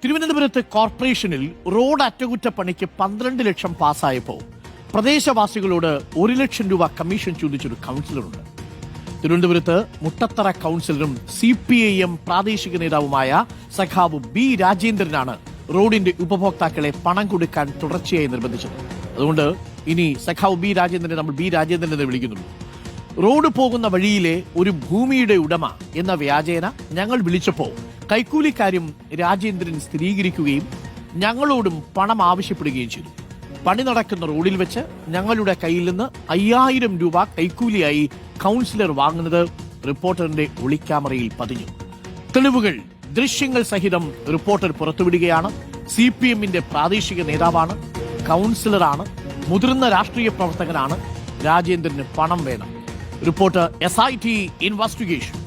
തിരുവനന്തപുരത്ത് കോർപ്പറേഷനിൽ റോഡ് അറ്റകുറ്റപ്പണിക്ക് 12 ലക്ഷം പാസ്സായപ്പോൾ പ്രദേശവാസികളോട് 1 ലക്ഷം രൂപ കമ്മീഷൻ ചോദിച്ചൊരു കൗൺസിലറുണ്ട്. തിരുവനന്തപുരത്ത് മുട്ടത്തറ കൗൺസിലറും CPIM പ്രാദേശിക നേതാവുമായ സഖാവ് B രാജേന്ദ്രനാണ് റോഡിന്റെ ഉപഭോക്താക്കളെ പണം കൊടുക്കാൻ തുടർച്ചയായി നിർബന്ധിച്ചത്. അതുകൊണ്ട് ഇനി സഖാവ് B രാജേന്ദ്രനെ നമ്മൾ B രാജേന്ദ്രൻ എന്ന് വിളിക്കുന്നുള്ളൂ. റോഡ് പോകുന്ന വഴിയിലെ ഒരു ഭൂമിയുടെ ഉടമ എന്ന വ്യാജേന ഞങ്ങൾ വിളിച്ചപ്പോൾ കൈക്കൂലിക്കാര്യം രാജേന്ദ്രൻ സ്ഥിരീകരിക്കുകയും ഞങ്ങളോടും പണം ആവശ്യപ്പെടുകയും ചെയ്തു. പണി നടക്കുന്ന റോഡിൽ വെച്ച് ഞങ്ങളുടെ കയ്യിൽ നിന്ന് 5000 രൂപ കൈക്കൂലിയായി കൗൺസിലർ വാങ്ങുന്നത് റിപ്പോർട്ടറിന്റെ ഒളിക്യാമറയിൽ പതിഞ്ഞു. തെളിവുകൾ ദൃശ്യങ്ങൾ സഹിതം റിപ്പോർട്ടർ പുറത്തുവിടുകയാണ്. CPMന്റെ പ്രാദേശിക നേതാവാണ്, കൗൺസിലറാണ്, മുതിർന്ന രാഷ്ട്രീയ പ്രവർത്തകനാണ്. രാജേന്ദ്രന് പണം വേണം. Reporter SIT investigation.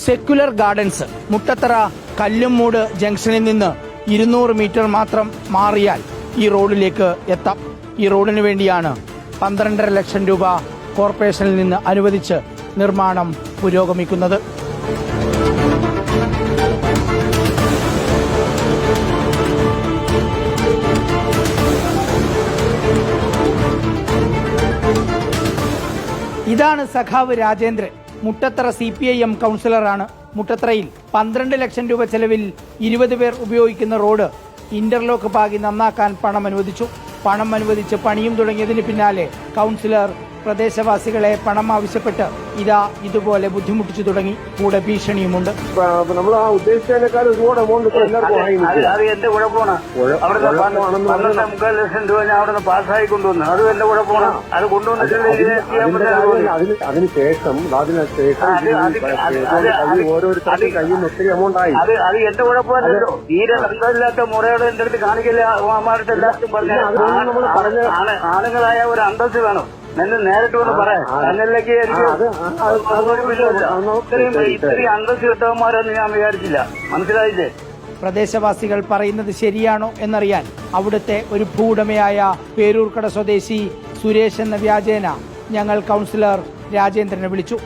Secular gardens Muttathara Kallummoodu ജംഗ്ഷനിൽ നിന്ന് 200 മീറ്റർ മാത്രം മാറിയാൽ ഈ റോഡിലേക്ക് എത്താം. ഈ റോഡിന് വേണ്ടിയാണ് 12.5 ലക്ഷം രൂപ കോർപ്പറേഷനിൽ നിന്ന് അനുവദിച്ച് നിർമ്മാണം പുരോഗമിക്കുന്നത്. ഇതാണ് സഖാവ് രാജേന്ദ്രൻ. മുട്ടത്തറ CPIM കൗൺസിലറാണ്. മുട്ടത്തറയിൽ 12 ലക്ഷം രൂപ ചെലവിൽ 20 പേർ ഉപയോഗിക്കുന്ന റോഡ് ഇന്റർലോക്ക് പാകി നന്നാക്കാൻ പണം അനുവദിച്ച് പണിയും തുടങ്ങിയതിന് പിന്നാലെ കൗൺസിലർ പ്രദേശവാസികളെ പണം ആവശ്യപ്പെട്ട് ഇതുപോലെ ബുദ്ധിമുട്ടിച്ചു തുടങ്ങി. കൂടെ ഭീഷണിയുമുണ്ട്. നമ്മൾ ആ ഉദ്ദേശിച്ചതിനേക്കാൾ ഒരുപാട് എമൗണ്ട് അത് എന്റെ കുഴപ്പമാണ്. അവിടുത്തെ 12.5 ലക്ഷം രൂപ ഞാൻ അവിടെ നിന്ന് പാസ്സായി കൊണ്ടുവന്നു. അത് എന്റെ കുഴപ്പമാണ്. അത് കൊണ്ടുവന്നിട്ട് അതിനുശേഷം ഓരോരുത്തരുടെ കയ്യിൽ ഒത്തിരി എമൗണ്ട് ആയി. അത് എന്റെ കുഴപ്പമല്ലല്ലോ. തീരെ ബന്ധമില്ലാത്ത മുറയോട് എന്റെ അടുത്ത് കാണിക്കില്ല. അമ്മമാരുടെ എല്ലാവർക്കും പറഞ്ഞ ആണുങ്ങളായ ഒരു അന്തസ് വേണം. എന്നെ നേരിട്ട് വന്ന് പറയാം. അങ്ങനെയൊക്കെ ഇത്രയും അന്തസ് കിട്ടവന്മാരെന്ന് ഞാൻ വിചാരിച്ചില്ല. മനസ്സിലായില്ലേ? പ്രദേശവാസികൾ പറയുന്നത് ശരിയാണോ എന്നറിയാൻ അവിടുത്തെ ഒരു ഭൂവുടമയായ പേരൂർക്കട സ്വദേശി സുരേഷ് എന്ന വ്യാജേന ഞങ്ങൾ കൗൺസിലർ രാജേന്ദ്രനെ വിളിച്ചു.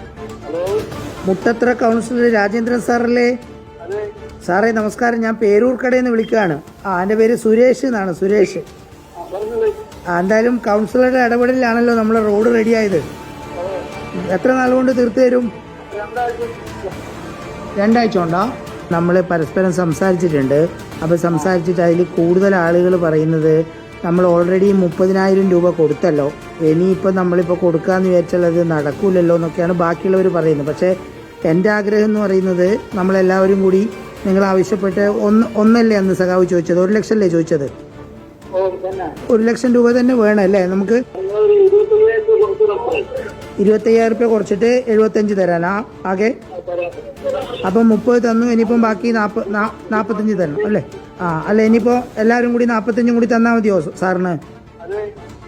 മുട്ടത്തറ കൗൺസിലർ രാജേന്ദ്രൻ സാറല്ലേ? സാറേ നമസ്കാരം, ഞാൻ പേരൂർക്കടയെന്ന് വിളിക്കുകയാണ്. എന്റെ പേര് സുരേഷ് എന്നാണ്. സുരേഷ്. എന്തായാലും കൗൺസിലറുടെ ഇടപെടലിലാണല്ലോ നമ്മളെ റോഡ് റെഡിയായത്. എത്ര നാൾ കൊണ്ട് തീർത്തു തരും? 2 ആഴ്ച കൊണ്ടോ? നമ്മൾ പരസ്പരം സംസാരിച്ചിട്ടുണ്ട്. അപ്പോൾ സംസാരിച്ചിട്ട് അതിൽ കൂടുതൽ ആളുകൾ പറയുന്നത് നമ്മൾ ഓൾറെഡി 30,000 രൂപ കൊടുത്തല്ലോ, ഇനിയിപ്പോൾ നമ്മളിപ്പോൾ കൊടുക്കാമെന്ന് വിചാരിച്ചാൽ അത് നടക്കൂലല്ലോ എന്നൊക്കെയാണ് ബാക്കിയുള്ളവർ പറയുന്നത്. പക്ഷേ എൻ്റെ ആഗ്രഹം എന്ന് പറയുന്നത് നമ്മളെല്ലാവരും കൂടി നിങ്ങൾ ആവശ്യപ്പെട്ട് ഒന്നല്ലേ അന്ന് സഖാവ് ചോദിച്ചത്? 1 ലക്ഷം അല്ലേ ചോദിച്ചത്? 1 ലക്ഷം രൂപ തന്നെ വേണം അല്ലേ? നമുക്ക് 25,000 രൂപ കുറച്ചിട്ട് 75 തരാനാ ആകെ. അപ്പം 30 തന്നു, ഇനിയിപ്പം ബാക്കി 45 തരണം അല്ലേ? അല്ല ഇനിയിപ്പോ എല്ലാവരും കൂടി 45 കൂടി തന്നാൽ മതിയോ സാറിന്?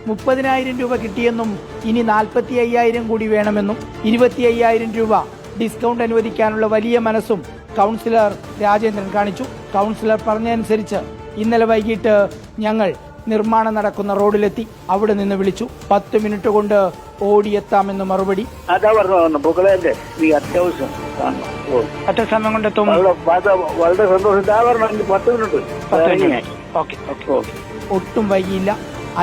30,000 രൂപ കിട്ടിയെന്നും ഇനി 45,000 കൂടി വേണമെന്നും 25,000 രൂപ ഡിസ്കൗണ്ട് അനുവദിക്കാനുള്ള വലിയ മനസ്സും കൗൺസിലർ രാജേന്ദ്രൻ കാണിച്ചു. കൗൺസിലർ പറഞ്ഞതനുസരിച്ച് ഇന്നലെ വൈകിട്ട് ഞങ്ങൾ നിർമ്മാണം നടക്കുന്ന റോഡിലെത്തി. അവിടെ നിന്ന് വിളിച്ചു. 10 മിനിറ്റ് കൊണ്ട് ഓടിയെത്താമെന്ന് മറുപടി. അത്ര സമയം കൊണ്ടെത്തും. വളരെ സന്തോഷം. ഒട്ടും വൈകിയില്ല.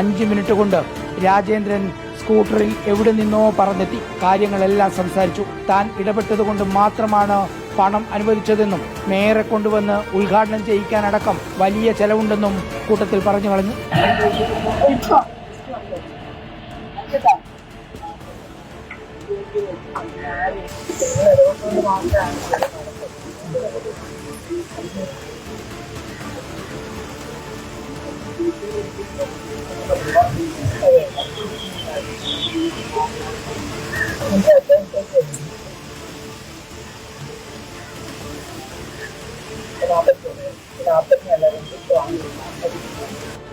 5 മിനിറ്റ് കൊണ്ട് രാജേന്ദ്രൻ സ്കൂട്ടറിൽ എവിടെ നിന്നോ പറന്നെത്തി. കാര്യങ്ങളെല്ലാം സംസാരിച്ചു. താൻ ഇടപെട്ടതുകൊണ്ട് മാത്രമാണ് പണം അനുവദിച്ചതെന്നും മേയറെ കൊണ്ടുവന്ന് ഉദ്ഘാടനം ചെയ്യിക്കാനടക്കം വലിയ ചെലവുണ്ടെന്നും കൂട്ടത്തിൽ പറഞ്ഞു കളഞ്ഞു.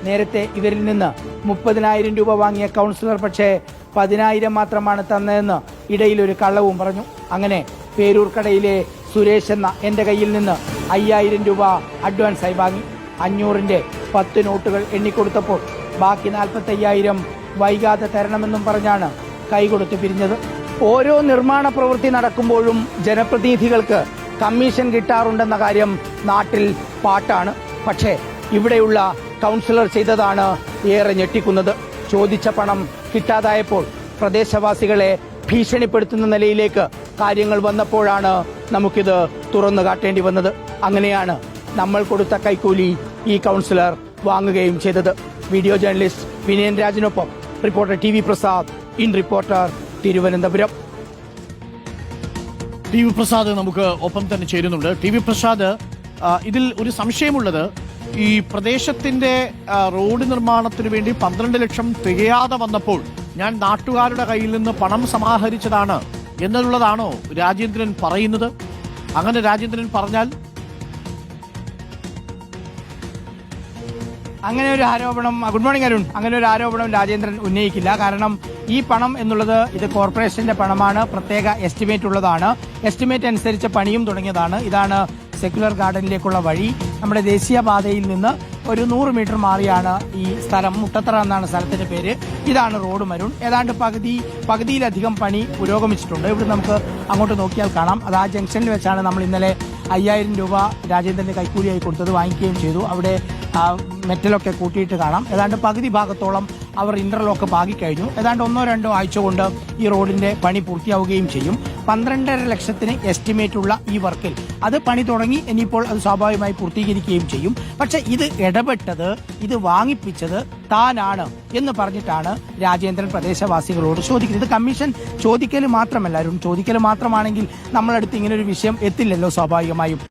നേരത്തെ ഇവരിൽ നിന്ന് 30,000 രൂപ വാങ്ങിയ കൗൺസിലർ പക്ഷേ 10,000 മാത്രമാണ് തന്നതെന്ന് ഇടയിൽ ഒരു കള്ളവും പറഞ്ഞു. അങ്ങനെ പേരൂർക്കടയിലെ സുരേഷ് എന്ന എന്റെ കയ്യിൽ നിന്ന് 5,000 രൂപ അഡ്വാൻസായി വാങ്ങി. 500-ന്റെ 10 നോട്ടുകൾ എണ്ണിക്കൊടുത്തപ്പോൾ ബാക്കി 45,000 വൈകാതെ തരണമെന്നും പറഞ്ഞാണ് കൈകൊടുത്ത് പിരിഞ്ഞത്. ഓരോ നിർമ്മാണ പ്രവൃത്തി നടക്കുമ്പോഴും ജനപ്രതിനിധികൾക്ക് കമ്മീഷൻ കിട്ടാറുണ്ടെന്ന കാര്യം നാട്ടിൽ പാട്ടാണ്. പക്ഷേ ഇവിടെയുള്ള കൗൺസിലർ ചെയ്തതാണ് ഏറെ ഞെട്ടിക്കുന്നത്. ചോദിച്ച പണം കിട്ടാതായപ്പോൾ പ്രദേശവാസികളെ ഭീഷണിപ്പെടുത്തുന്ന നിലയിലേക്ക് കാര്യങ്ങൾ വന്നപ്പോഴാണ് നമുക്കിത് തുറന്നു കാട്ടേണ്ടി വന്നത്. അങ്ങനെയാണ് നമ്മൾ കൊടുത്ത കൈക്കൂലി ഈ കൗൺസിലർ വാങ്ങുകയും ചെയ്തത്. വീഡിയോ ജേർണലിസ്റ്റ് വിനയൻ രാജിനൊപ്പം reporter TV Prasad, in reporter, Thiruvananthapuram. TV Prasad നമുക്ക് ഒപ്പം തന്നെ ചേരുന്നുണ്ട്. TV പ്രസാദ്, ഇതിൽ ഒരു സംശയമുള്ളത്, ഈ പ്രദേശത്തിന്റെ റോഡ് നിർമ്മാണത്തിന് വേണ്ടി 12 ലക്ഷം തികയാതെ വന്നപ്പോൾ ഞാൻ നാട്ടുകാരുടെ കയ്യിൽ നിന്ന് പണം സമാഹരിച്ചതാണ് എന്നുള്ളതാണോ രാജേന്ദ്രൻ പറയുന്നത്? അങ്ങനെ രാജേന്ദ്രൻ പറഞ്ഞാൽ അങ്ങനെ ഒരു ആരോപണം, ഗുഡ് മോർണിംഗ് അരുൺ, അങ്ങനെ ഒരു ആരോപണം രാജേന്ദ്രൻ ഉന്നയിക്കില്ല. കാരണം ഈ പണം എന്നുള്ളത് ഇത് കോർപ്പറേഷന്റെ പണമാണ്, പ്രത്യേക എസ്റ്റിമേറ്റ് ഉള്ളതാണ്. എസ്റ്റിമേറ്റ് അനുസരിച്ച് പണിയും തുടങ്ങിയതാണ്. ഇതാണ് സെക്യുലർ ഗാർഡനിലേക്കുള്ള വഴി. നമ്മുടെ ദേശീയപാതയിൽ നിന്ന് ഒരു 100 മീറ്റർ മാറിയാണ് ഈ സ്ഥലം. മുട്ടത്തറ എന്നാണ് സ്ഥലത്തിന്റെ പേര്. ഇതാണ് റോഡ് മരുൺ. ഏതാണ്ട് പകുതിയിലധികം പണി പുരോഗമിച്ചിട്ടുണ്ട്. ഇവിടെ നമുക്ക് അങ്ങോട്ട് നോക്കിയാൽ കാണാം. അത് ആ ജംഗ്ഷനിൽ വെച്ചാണ് നമ്മൾ ഇന്നലെ 5,000 രൂപ രാജേന്ദ്രന്റെ കൈക്കൂലിയായി കൊടുത്തത്, വാങ്ങിക്കുകയും ചെയ്തു. അവിടെ മെറ്റലൊക്കെ കൂട്ടിയിട്ട് കാണാം. ഏതാണ്ട് പകുതി ഭാഗത്തോളം അവർ ഇന്റർലോക്ക് പാകിക്കഴിഞ്ഞു. ഏതാണ്ട് 1-2 ആഴ്ച കൊണ്ട് ഈ റോഡിന്റെ പണി പൂർത്തിയാവുകയും ചെയ്യും. 12.5 ലക്ഷത്തിന് എസ്റ്റിമേറ്റ് ഉള്ള ഈ വർക്കിൽ അത് പണി തുടങ്ങി. ഇനിയിപ്പോൾ അത് സ്വാഭാവികമായി പൂർത്തീകരിക്കുകയും ചെയ്യും. പക്ഷെ ഇത് ഇടപെട്ടത്, ഇത് വാങ്ങിപ്പിച്ചത് താനാണ് എന്ന് പറഞ്ഞിട്ടാണ് രാജേന്ദ്രൻ പ്രദേശവാസികളോട് ചോദിക്കുന്നത്. ഇത് കമ്മീഷൻ ചോദിക്കൽ മാത്രമല്ല അരുൺ, ചോദിക്കൽ മാത്രമാണെങ്കിൽ നമ്മളടുത്ത് ഇങ്ങനെ ഒരു വിഷയം എത്തില്ലല്ലോ സ്വാഭാവികമായും.